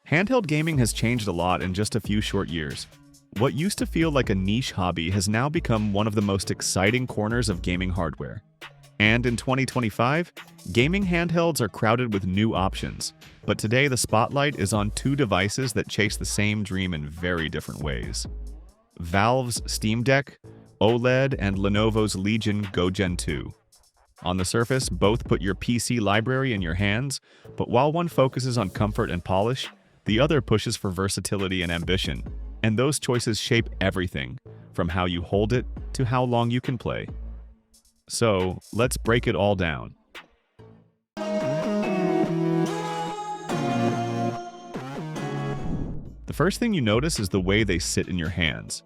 Handheld gaming has changed a lot in just a few short years. What used to feel like a niche hobby has now become one of the most exciting corners of gaming hardware. And in 2025, gaming handhelds are crowded with new options. But today the spotlight is on two devices that chase the same dream in very different ways. Valve's Steam Deck OLED and Lenovo's Legion Go Gen 2. On the surface, both put your PC library in your hands, but while one focuses on comfort and polish, the other pushes for versatility and ambition. And those choices shape everything, from how you hold it to how long you can play. So, let's break it all down. The first thing you notice is the way they sit in your hands.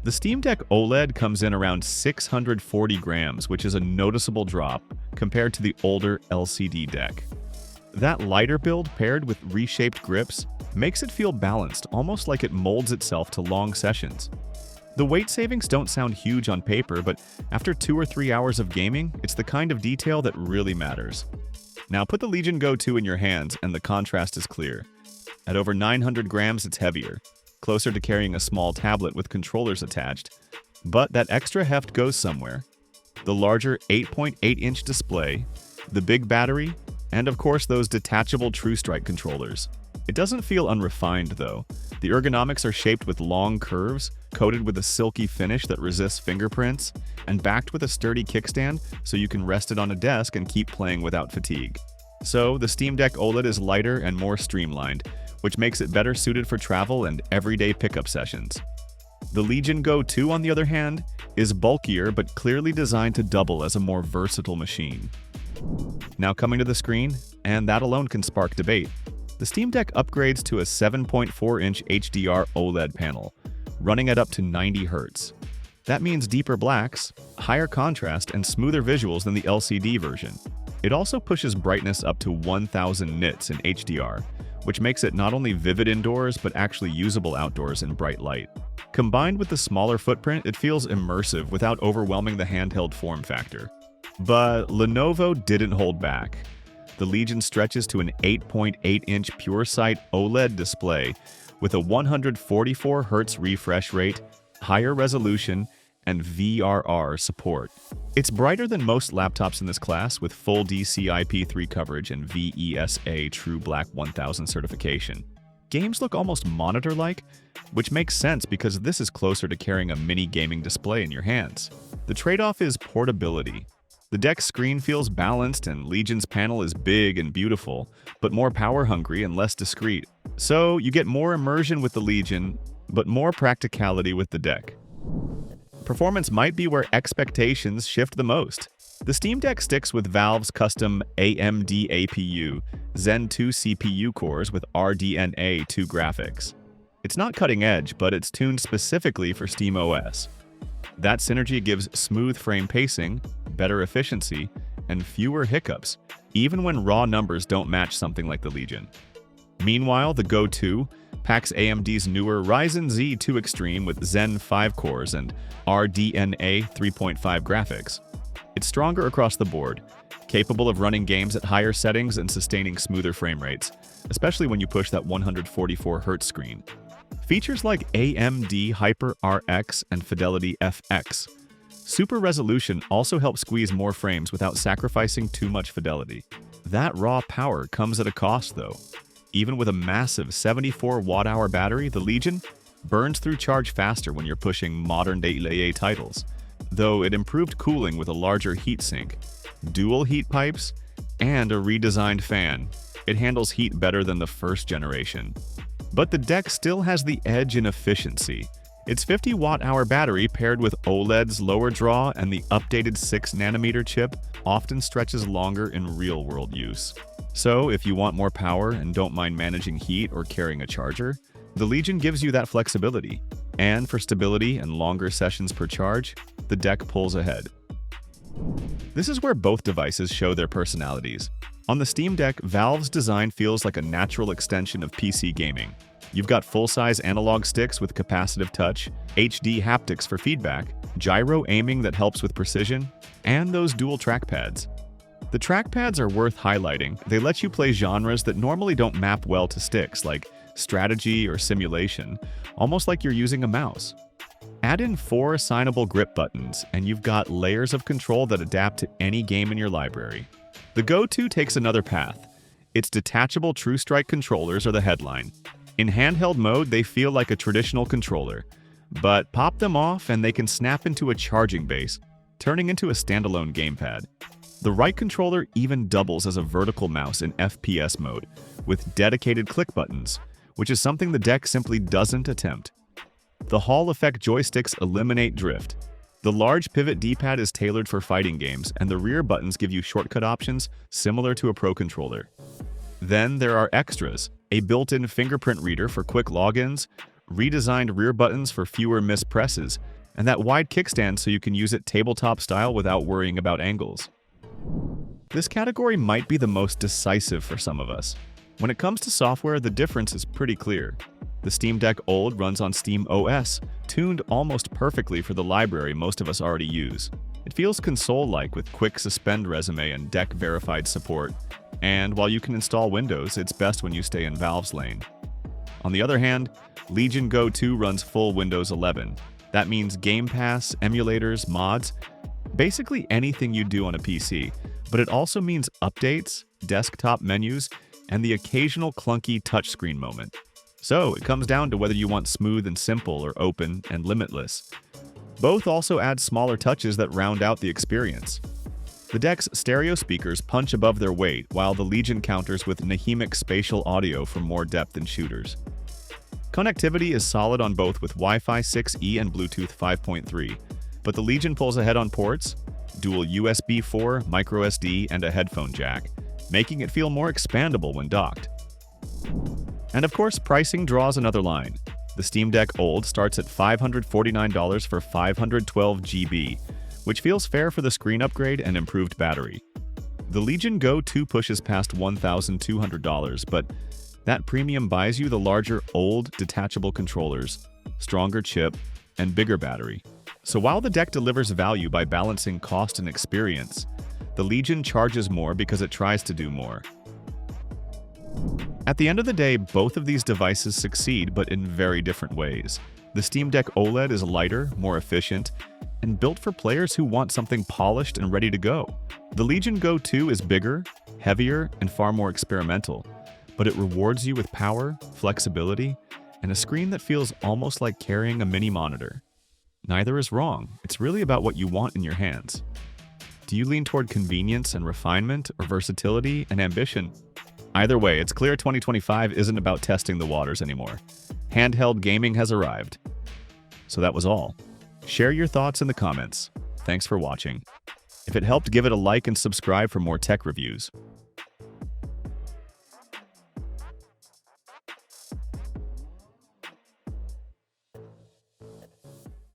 The Steam Deck OLED comes in around 640 grams, which is a noticeable drop compared to the older LCD deck. That lighter build paired with reshaped grips makes it feel balanced, almost like it molds itself to long sessions. The weight savings don't sound huge on paper, but after 2 or 3 hours of gaming, it's the kind of detail that really matters. Now put the Legion Go 2 in your hands and the contrast is clear. At over 900 grams, it's heavier, closer to carrying a small tablet with controllers attached. But that extra heft goes somewhere. The larger 8.8-inch display, the big battery, and of course those detachable TrueStrike controllers. It doesn't feel unrefined though. The ergonomics are shaped with long curves, coated with a silky finish that resists fingerprints, and backed with a sturdy kickstand so you can rest it on a desk and keep playing without fatigue. So, the Steam Deck OLED is lighter and more streamlined, which makes it better suited for travel and everyday pickup sessions. The Legion Go 2, on the other hand, is bulkier but clearly designed to double as a more versatile machine. Now coming to the screen, and that alone can spark debate. The Steam Deck upgrades to a 7.4-inch HDR OLED panel, running at up to 90 Hz. That means deeper blacks, higher contrast, and smoother visuals than the LCD version. It also pushes brightness up to 1000 nits in HDR, which makes it not only vivid indoors but actually usable outdoors in bright light. Combined with the smaller footprint, it feels immersive without overwhelming the handheld form factor. But Lenovo didn't hold back. The Legion stretches to an 8.8-inch PureSight OLED display with a 144 Hz refresh rate, higher resolution, and VRR support. It's brighter than most laptops in this class with full DCI-P3 coverage and VESA True Black 1000 certification. Games look almost monitor-like, which makes sense because this is closer to carrying a mini gaming display in your hands. The trade-off is portability. The deck's screen feels balanced and Legion's panel is big and beautiful, but more power-hungry and less discreet. So you get more immersion with the Legion, but more practicality with the deck. Performance might be where expectations shift the most. The Steam Deck sticks with Valve's custom AMD APU, Zen 2 CPU cores with RDNA 2 graphics. It's not cutting edge, but it's tuned specifically for SteamOS. That synergy gives smooth frame pacing, better efficiency, and fewer hiccups, even when raw numbers don't match something like the Legion. Meanwhile, the Go 2 packs AMD's newer Ryzen Z2 Extreme with Zen 5 cores and RDNA 3.5 graphics. It's stronger across the board, capable of running games at higher settings and sustaining smoother frame rates, especially when you push that 144 Hz screen. Features like AMD Hyper RX and Fidelity FX. Super resolution also helps squeeze more frames without sacrificing too much fidelity. That raw power comes at a cost though. Even with a massive 74 watt-hour battery, the Legion burns through charge faster when you're pushing modern-day AAA titles, though it improved cooling with a larger heatsink, dual heat pipes, and a redesigned fan. It handles heat better than the first generation. But the deck still has the edge in efficiency. Its 50 watt-hour battery paired with OLED's lower draw and the updated 6nm chip often stretches longer in real-world use. So, if you want more power and don't mind managing heat or carrying a charger, the Legion gives you that flexibility. And for stability and longer sessions per charge, the deck pulls ahead. This is where both devices show their personalities. On the Steam Deck, Valve's design feels like a natural extension of PC gaming. You've got full-size analog sticks with capacitive touch, HD haptics for feedback, gyro aiming that helps with precision, and those dual trackpads. The trackpads are worth highlighting. They let you play genres that normally don't map well to sticks, like strategy or simulation, almost like you're using a mouse. Add in 4 assignable grip buttons, and you've got layers of control that adapt to any game in your library. The Go 2 takes another path. Its detachable True Strike controllers are the headline. In handheld mode, they feel like a traditional controller, but pop them off and they can snap into a charging base, turning into a standalone gamepad. The right controller even doubles as a vertical mouse in FPS mode, with dedicated click buttons, which is something the deck simply doesn't attempt. The Hall effect joysticks eliminate drift. The large pivot D-pad is tailored for fighting games, and the rear buttons give you shortcut options similar to a Pro controller. Then there are extras, a built-in fingerprint reader for quick logins, redesigned rear buttons for fewer missed presses, and that wide kickstand so you can use it tabletop style without worrying about angles. This category might be the most decisive for some of us. When it comes to software, the difference is pretty clear. The Steam Deck OLED runs on SteamOS, tuned almost perfectly for the library most of us already use. It feels console-like with quick suspend resume and deck-verified support, and while you can install Windows, it's best when you stay in Valve's lane. On the other hand, Legion Go 2 runs full Windows 11. That means Game Pass, emulators, mods, basically anything you do on a PC, but it also means updates, desktop menus, and the occasional clunky touchscreen moment. So it comes down to whether you want smooth and simple or open and limitless. Both also add smaller touches that round out the experience. The deck's stereo speakers punch above their weight, while the Legion counters with Nahimic spatial audio for more depth in shooters. Connectivity is solid on both with Wi-Fi 6E and Bluetooth 5.3, but the Legion pulls ahead on ports, dual USB 4, microSD, and a headphone jack, making it feel more expandable when docked. And of course, pricing draws another line. The Steam Deck OLED starts at $549 for 512 GB, which feels fair for the screen upgrade and improved battery. The Legion Go 2 pushes past $1,200, but that premium buys you the larger OLED detachable controllers, stronger chip, and bigger battery. So while the deck delivers value by balancing cost and experience, the Legion charges more because it tries to do more. At the end of the day, both of these devices succeed, but in very different ways. The Steam Deck OLED is lighter, more efficient, and built for players who want something polished and ready to go. The Legion Go 2 is bigger, heavier, and far more experimental, but it rewards you with power, flexibility, and a screen that feels almost like carrying a mini monitor. Neither is wrong. It's really about what you want in your hands. Do you lean toward convenience and refinement, or versatility and ambition? Either way, it's clear 2025 isn't about testing the waters anymore. Handheld gaming has arrived. So that was all. Share your thoughts in the comments. Thanks for watching. If it helped, give it a like and subscribe for more tech reviews.